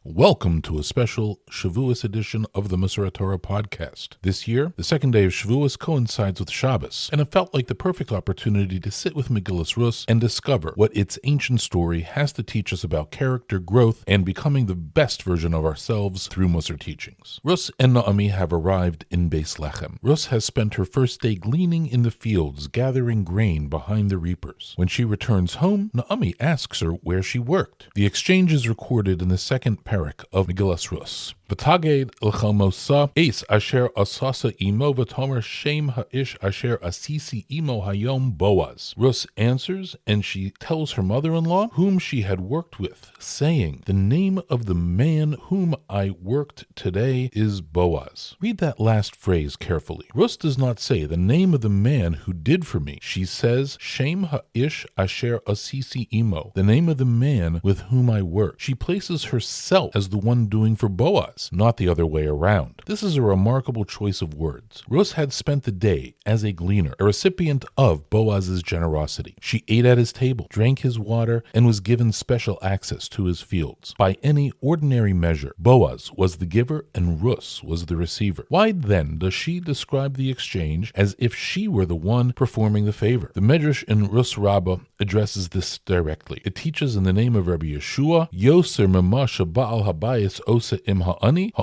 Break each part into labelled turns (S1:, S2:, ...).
S1: Welcome to a special Shavous edition of the Masoret Torah podcast. This year, the second day of Shavous coincides with Shavous, and it felt like the perfect opportunity to sit with Megillas Rus and discover what its ancient story has to teach us about character growth and becoming the best version of ourselves through Musar teachings. Rus and Naomi have arrived in Beis Lechem. Rus has spent her first day gleaning in the fields, gathering grain behind the reapers. When she returns home, Naomi asks her where she worked. The exchange is recorded in the second parak of Megillas Rus. V'taged l'chalmosa es asher asasa imo v'tomer shem ha'ish asher asisi imo hayom Boaz. Rus answers, and she tells her mother-in-law, whom she had worked with, saying, "The name of the man whom I worked today is Boaz." Read that last phrase carefully. Rus does not say the name of the man who did for me. She says, Shem ha'ish asher asisi imo, the name of the man with whom I worked. She places herself as the one doing for Boaz, not the other way around. This is a remarkable choice of words. Rus had spent the day as a gleaner, a recipient of Boaz's generosity. She ate at his table, drank his water, and was given special access to his fields. By any ordinary measure, Boaz was the giver and Rus was the receiver. Why then does she describe the exchange as if she were the one performing the favor? The Midrash in Rus Rabbah addresses this directly. It teaches in the name of Rabbi Yeshua, Yoser Mamasha Baal Habayis Osa Im Ha'ani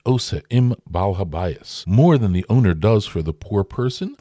S1: Osa Im Baal Habayis. More than the owner does for the poor person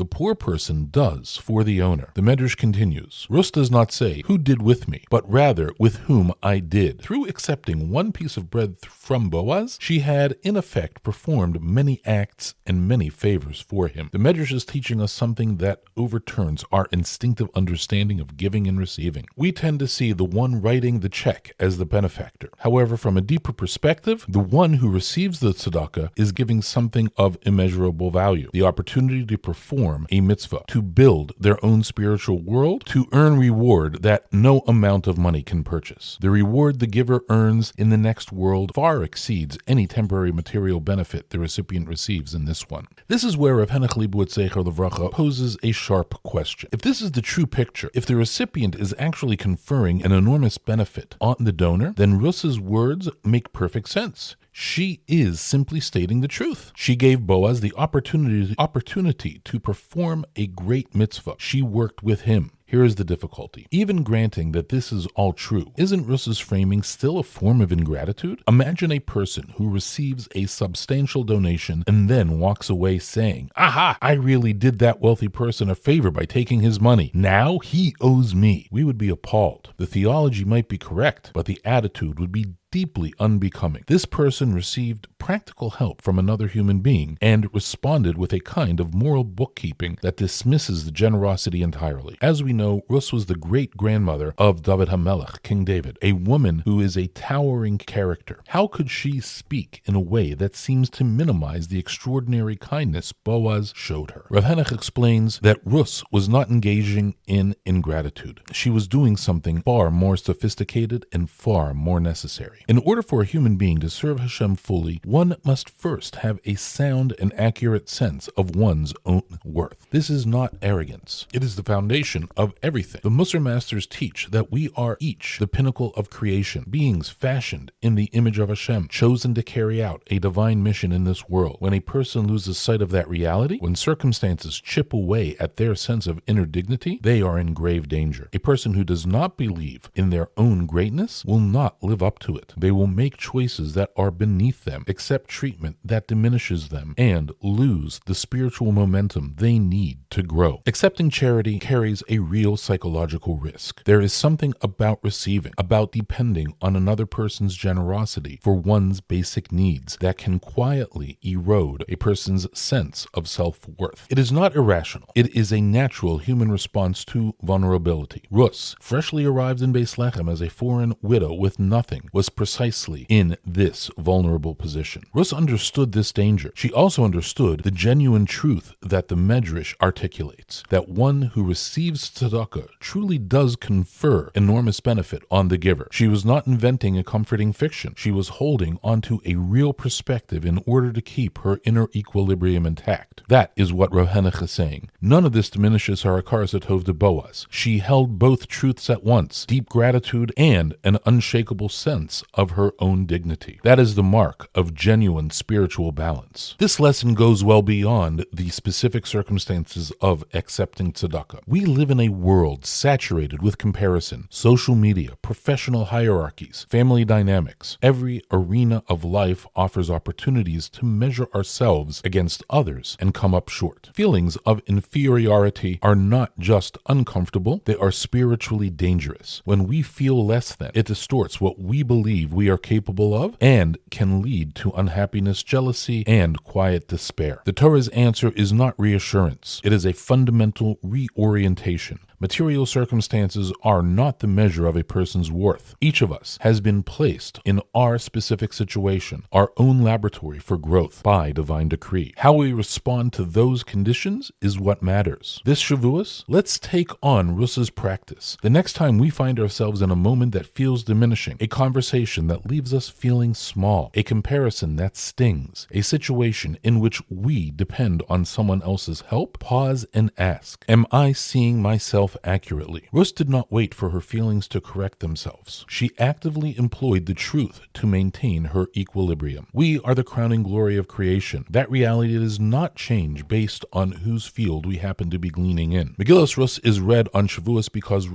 S1: does for the owner. The Midrash continues, Rus does not say, who did with me, but rather with whom I did. Through accepting one piece of bread from Boaz, she had in effect performed many acts and many favors for him. The Midrash is teaching us something that overturns our instinctive understanding of giving and receiving. We tend to see the one writing the check as the benefactor. However, from a deeper perspective, the one who receives the tzedakah is giving something of immeasurable value, the opportunity to perform a mitzvah, to build their own spiritual world, to earn reward that no amount of money can purchase. The reward the giver earns in the next world far exceeds any temporary material benefit the recipient receives in this one. This is where Rav Henoch Leibowitz Zecher Levracha poses a sharp question. If this is the true picture, if the recipient is actually conferring an enormous benefit on the donor, then Rus's words make perfect sense. She is simply stating the truth. She gave Boaz the opportunity to perform a great mitzvah. She worked with him. Here is the difficulty. Even granting that this is all true, isn't Rus's framing still a form of ingratitude? Imagine a person who receives a substantial donation and then walks away saying, "Aha, I really did that wealthy person a favor by taking his money. Now he owes me." We would be appalled. The theology might be correct, but the attitude would be deeply unbecoming. This person received practical help from another human being and responded with a kind of moral bookkeeping that dismisses the generosity entirely. As we know, Rus was the great-grandmother of David HaMelech, King David, a woman who is a towering character. How could she speak in a way that seems to minimize the extraordinary kindness Boaz showed her? Rav Henoch explains that Rus was not engaging in ingratitude. She was doing something far more sophisticated and far more necessary. In order for a human being to serve Hashem fully, one must first have a sound and accurate sense of one's own worth. This is not arrogance. It is the foundation of everything. The Musar masters teach that we are each the pinnacle of creation, beings fashioned in the image of Hashem, chosen to carry out a divine mission in this world. When a person loses sight of that reality, when circumstances chip away at their sense of inner dignity, they are in grave danger. A person who does not believe in their own greatness will not live up to it. They will make choices that are beneath them, accept treatment that diminishes them, and lose the spiritual momentum they need to grow. Accepting charity carries a real psychological risk. There is something about receiving, about depending on another person's generosity for one's basic needs that can quietly erode a person's sense of self-worth. It is not irrational. It is a natural human response to vulnerability. Rus, freshly arrived in Beis Lechem as a foreign widow with nothing, was precisely in this vulnerable position. position. Rus understood this danger. She also understood the genuine truth that the Midrash articulates, that one who receives tzedakah truly does confer enormous benefit on the giver. She was not inventing a comforting fiction. She was holding onto a real perspective in order to keep her inner equilibrium intact. That is what Rav Henoch is saying. None of this diminishes her hakaras hatov to Boaz. She held both truths at once, deep gratitude and an unshakable sense of her own dignity. That is the mark of genuine spiritual balance. This lesson goes well beyond the specific circumstances of accepting tzedakah. We live in a world saturated with comparison, social media, professional hierarchies, family dynamics. Every arena of life offers opportunities to measure ourselves against others and come up short. Feelings of inferiority are not just uncomfortable, they are spiritually dangerous. When we feel less than, it distorts what we believe we are capable of and can lead to unhappiness, jealousy, and quiet despair. The Torah's answer is not reassurance. It is a fundamental reorientation. Material circumstances are not the measure of a person's worth. Each of us has been placed in our specific situation, our own laboratory for growth by divine decree. How we respond to those conditions is what matters. This Shavous, let's take on Rus's practice. The next time we find ourselves in a moment that feels diminishing, a conversation that leaves us feeling small, a comparison that stings, a situation in which we depend on someone else's help, pause and ask, am I seeing myself accurately? Rus did not wait for her feelings to correct themselves. She actively employed the truth to maintain her equilibrium. We are the crowning glory of creation. That reality does not change based on whose field we happen to be gleaning in. Megillas Rus is read on Shavous because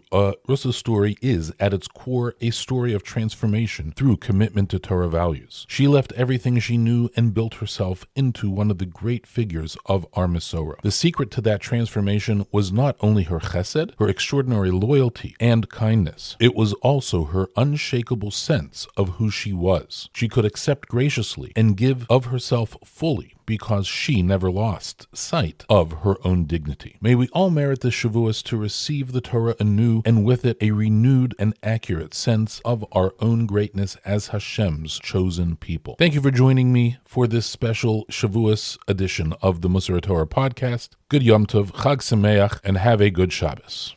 S1: Rus's story is, at its core, a story of transformation through commitment to Torah values. She left everything she knew and built herself into one of the great figures of our Masorah. The secret to that transformation was not only her chesed, her extraordinary loyalty and kindness. It was also her unshakable sense of who she was. She could accept graciously and give of herself fully because she never lost sight of her own dignity. May we all merit this Shavous to receive the Torah anew and with it a renewed and accurate sense of our own greatness as Hashem's chosen people. Thank you for joining me for this special Shavous edition of the Musar Torah podcast. Good Yom Tov, Chag Sameach, and have a good Shabbos.